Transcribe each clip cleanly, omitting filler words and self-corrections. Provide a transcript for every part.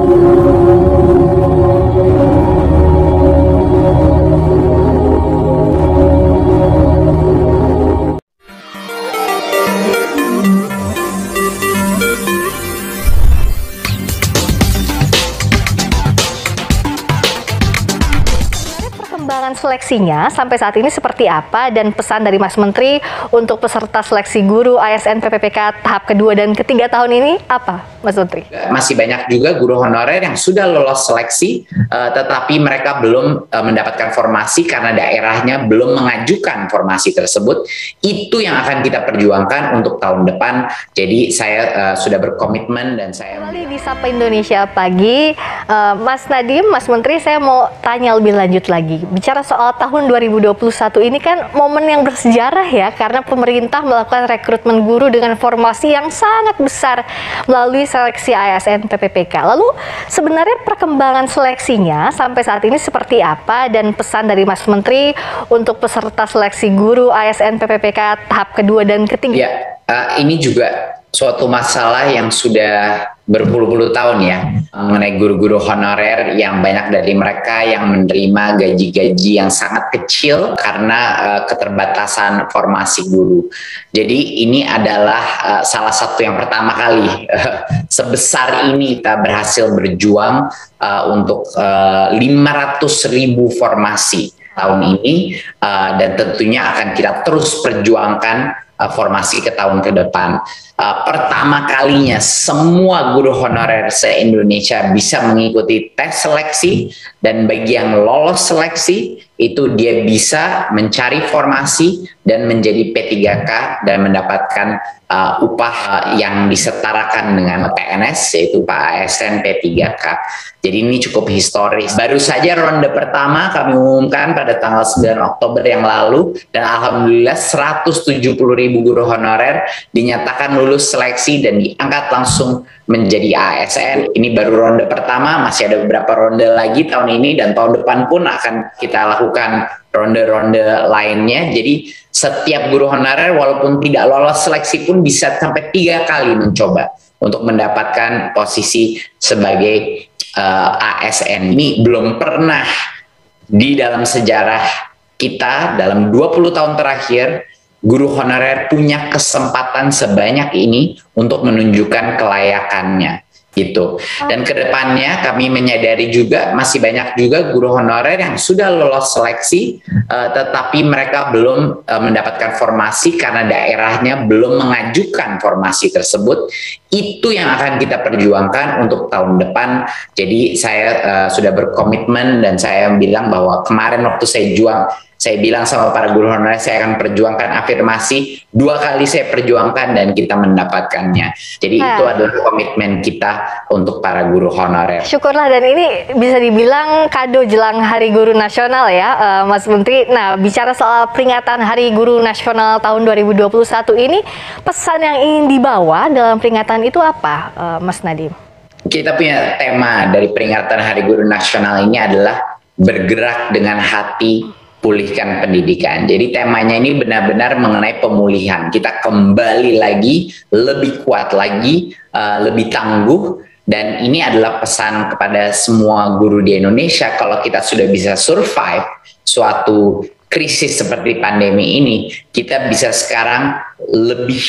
Perkembangan seleksinya sampai saat ini seperti apa dan pesan dari Mas Menteri untuk peserta seleksi guru ASN PPPK tahap kedua dan ketiga tahun ini apa, Mas Menteri? Masih banyak juga guru honorer yang sudah lolos seleksi, tetapi mereka belum mendapatkan formasi karena daerahnya belum mengajukan formasi tersebut. Itu yang akan kita perjuangkan untuk tahun depan. Jadi saya sudah berkomitmen dan saya... Kembali di Sapa Indonesia Pagi, Mas Nadiem, Mas Menteri, saya mau tanya lebih lanjut lagi. Bicara soal tahun 2021 ini kan momen yang bersejarah ya, karena pemerintah melakukan rekrutmen guru dengan formasi yang sangat besar melalui seleksi ASN PPPK. Lalu sebenarnya perkembangan seleksinya sampai saat ini seperti apa dan pesan dari Mas Menteri untuk peserta seleksi guru ASN PPPK tahap kedua dan ketiga? Ya, ini juga suatu masalah yang sudah berpuluh-puluh tahun ya, mengenai guru-guru honorer yang banyak dari mereka yang menerima gaji-gaji yang sangat kecil karena keterbatasan formasi guru. Jadi ini adalah salah satu yang pertama kali sebesar ini kita berhasil berjuang untuk 500.000 formasi tahun ini, dan tentunya akan kita terus perjuangkan formasi ke tahun ke depan. Pertama kalinya semua guru honorer se-Indonesia bisa mengikuti tes seleksi, dan bagi yang lolos seleksi itu dia bisa mencari formasi dan menjadi P3K dan mendapatkan upah yang disetarakan dengan PNS, yaitu Pak ASN P3K. Jadi ini cukup historis. Baru saja ronde pertama kami umumkan pada tanggal 9 Oktober yang lalu, dan alhamdulillah 170.000 guru honorer dinyatakan lulus seleksi dan diangkat langsung menjadi ASN. Ini baru ronde pertama, masih ada beberapa ronde lagi tahun ini, dan tahun depan pun akan kita lakukan ronde-ronde lainnya. Jadi setiap guru honorer walaupun tidak lolos seleksi pun bisa sampai 3 kali mencoba untuk mendapatkan posisi sebagai ASN. Ini belum pernah di dalam sejarah kita dalam 20 tahun terakhir guru honorer punya kesempatan sebanyak ini untuk menunjukkan kelayakannya gitu. Dan kedepannya kami menyadari juga masih banyak juga guru honorer yang sudah lolos seleksi, tetapi mereka belum mendapatkan formasi karena daerahnya belum mengajukan formasi tersebut. Itu yang akan kita perjuangkan untuk tahun depan. Jadi saya sudah berkomitmen, dan saya bilang bahwa kemarin waktu saya bilang sama para guru honorer, saya akan perjuangkan afirmasi, 2 kali saya perjuangkan dan kita mendapatkannya. Jadi itu adalah komitmen kita untuk para guru honorer. Syukurlah, dan ini bisa dibilang kado jelang Hari Guru Nasional ya, Mas Menteri. Nah, bicara soal peringatan Hari Guru Nasional tahun 2021 ini, pesan yang ingin dibawa dalam peringatan itu apa, Mas Nadiem? Kita punya tema dari peringatan Hari Guru Nasional ini adalah bergerak dengan hati, pulihkan pendidikan. Jadi temanya ini benar-benar mengenai pemulihan. Kita kembali lagi, lebih kuat lagi, lebih tangguh. Dan ini adalah pesan kepada semua guru di Indonesia. Kalau kita sudah bisa survive suatu krisis seperti pandemi ini, kita bisa sekarang lebih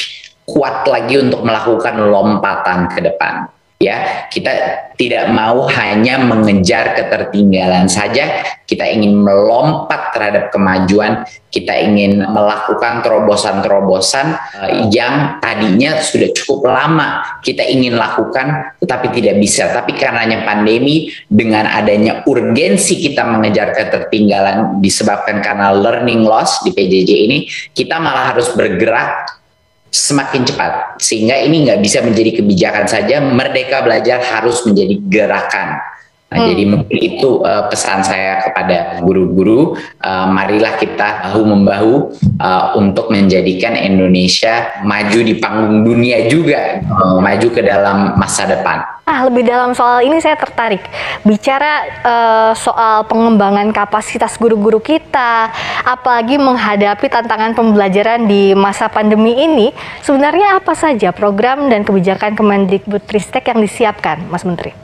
kuat lagi untuk melakukan lompatan ke depan. Ya, kita tidak mau hanya mengejar ketertinggalan saja, kita ingin melompat terhadap kemajuan, kita ingin melakukan terobosan-terobosan yang tadinya sudah cukup lama kita ingin lakukan, tetapi tidak bisa. Tapi karenanya pandemi, dengan adanya urgensi kita mengejar ketertinggalan disebabkan karena learning loss di PJJ ini, kita malah harus bergerak semakin cepat, sehingga ini nggak bisa menjadi kebijakan saja. Merdeka Belajar harus menjadi gerakan. Nah, jadi mungkin itu pesan saya kepada guru-guru, marilah kita bahu-membahu untuk menjadikan Indonesia maju di panggung dunia juga, maju ke dalam masa depan. Lebih dalam soal ini saya tertarik. Bicara soal pengembangan kapasitas guru-guru kita, apalagi menghadapi tantangan pembelajaran di masa pandemi ini, sebenarnya apa saja program dan kebijakan Kemendikbudristek yang disiapkan, Mas Menteri?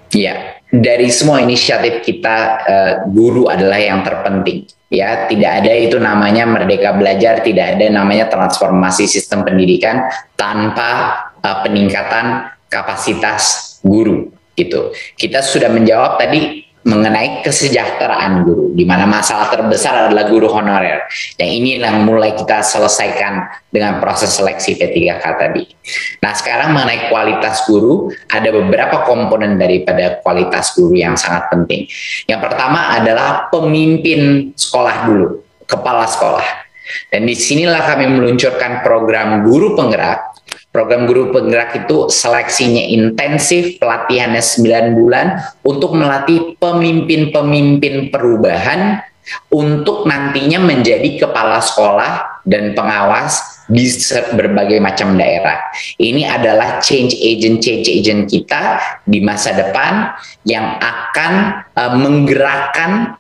Ya, dari semua inisiatif kita, guru adalah yang terpenting. Ya, tidak ada itu namanya Merdeka Belajar, tidak ada namanya transformasi sistem pendidikan tanpa peningkatan kapasitas guru. Gitu. Kita sudah menjawab tadi mengenai kesejahteraan guru, di mana masalah terbesar adalah guru honorer. Yang ini yang mulai kita selesaikan dengan proses seleksi P3K tadi. Nah, sekarang mengenai kualitas guru, ada beberapa komponen daripada kualitas guru yang sangat penting. Yang pertama adalah pemimpin sekolah dulu, kepala sekolah. Dan disinilah kami meluncurkan program guru penggerak. Program guru penggerak itu seleksinya intensif, pelatihannya 9 bulan untuk melatih pemimpin-pemimpin perubahan untuk nantinya menjadi kepala sekolah dan pengawas di berbagai macam daerah. Ini adalah change agent kita di masa depan yang akan menggerakkan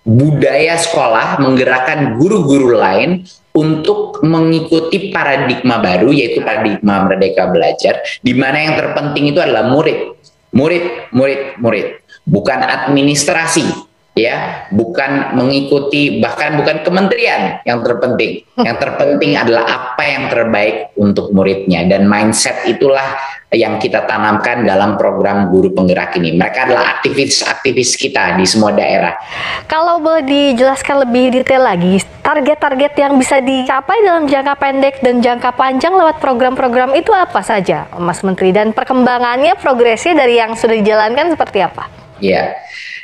budaya sekolah, menggerakkan guru-guru lain untuk mengikuti paradigma baru, yaitu paradigma Merdeka Belajar, di mana yang terpenting itu adalah murid, bukan administrasi, ya, bukan mengikuti, bahkan bukan kementerian yang terpenting. Yang terpenting adalah apa yang terbaik untuk muridnya, dan mindset itulah yang kita tanamkan dalam program guru penggerak ini. Mereka adalah aktivis-aktivis kita di semua daerah. Kalau boleh dijelaskan lebih detail lagi, target-target yang bisa dicapai dalam jangka pendek dan jangka panjang lewat program-program itu apa saja, Mas Menteri? Dan perkembangannya, progresnya dari yang sudah dijalankan seperti apa? Ya,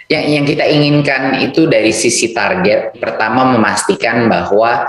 yang kita inginkan itu dari sisi target, pertama memastikan bahwa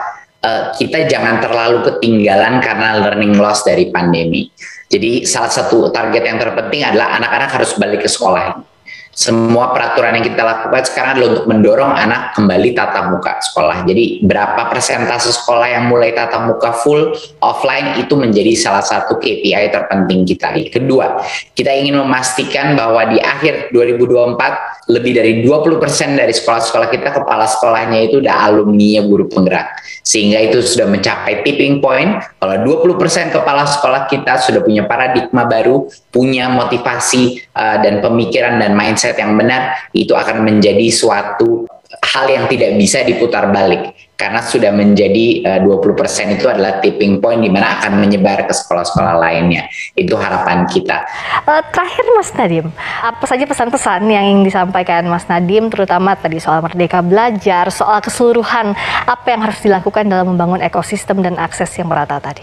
kita jangan terlalu ketinggalan karena learning loss dari pandemi. Jadi salah satu target yang terpenting adalah anak-anak harus balik ke sekolah. Semua peraturan yang kita lakukan sekarang adalah untuk mendorong anak kembali tatap muka sekolah. Jadi berapa persentase sekolah yang mulai tatap muka full offline itu menjadi salah satu KPI terpenting kita. Kedua, kita ingin memastikan bahwa di akhir 2024 lebih dari 20% dari sekolah-sekolah kita, kepala sekolahnya itu udah alumni guru penggerak. Sehingga itu sudah mencapai tipping point. Kalau 20% kepala sekolah kita sudah punya paradigma baru, punya motivasi dan pemikiran dan mindset yang benar, itu akan menjadi suatu hal yang tidak bisa diputar balik. Karena sudah menjadi 20% itu adalah tipping point di mana akan menyebar ke sekolah-sekolah lainnya. Itu harapan kita. Terakhir Mas Nadiem, apa saja pesan-pesan yang ingin disampaikan Mas Nadiem, terutama tadi soal Merdeka Belajar, soal keseluruhan apa yang harus dilakukan dalam membangun ekosistem dan akses yang merata tadi?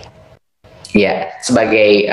Ya, sebagai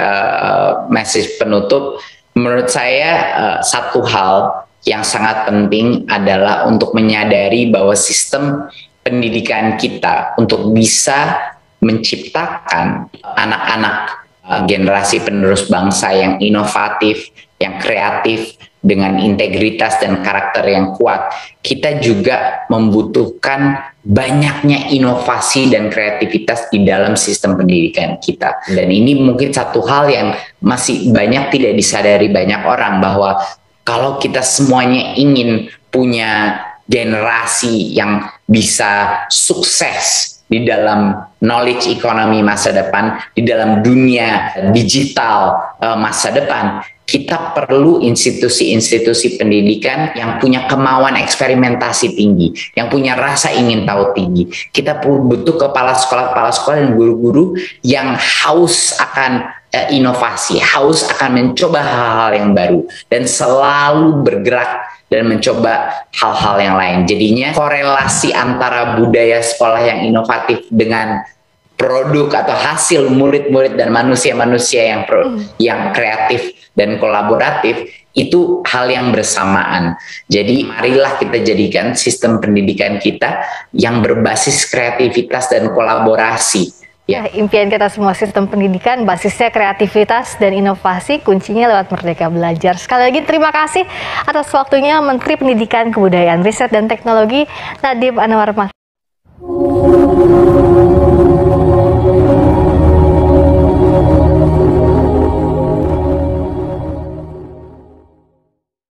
message penutup, menurut saya satu hal yang sangat penting adalah untuk menyadari bahwa sistem pendidikan kita untuk bisa menciptakan anak-anak generasi penerus bangsa yang inovatif, yang kreatif, dengan integritas dan karakter yang kuat, kita juga membutuhkan banyaknya inovasi dan kreativitas di dalam sistem pendidikan kita. Dan ini mungkin satu hal yang masih banyak tidak disadari banyak orang, bahwa kalau kita semuanya ingin punya generasi yang bisa sukses di dalam knowledge economy masa depan, di dalam dunia digital masa depan, kita perlu institusi-institusi pendidikan yang punya kemauan eksperimentasi tinggi, yang punya rasa ingin tahu tinggi. Kita butuh kepala sekolah dan guru-guru yang haus akan inovasi, haus akan mencoba hal-hal yang baru, dan selalu bergerak dan mencoba hal-hal yang lain. Jadinya korelasi antara budaya sekolah yang inovatif dengan produk atau hasil murid-murid dan manusia-manusia yang kreatif dan kolaboratif itu hal yang bersamaan. Jadi marilah kita jadikan sistem pendidikan kita yang berbasis kreativitas dan kolaborasi. Ya, impian kita semua sistem pendidikan basisnya kreativitas dan inovasi, kuncinya lewat Merdeka Belajar. Sekali lagi terima kasih atas waktunya Menteri Pendidikan, Kebudayaan, Riset dan Teknologi Nadiem Anwar Makarim.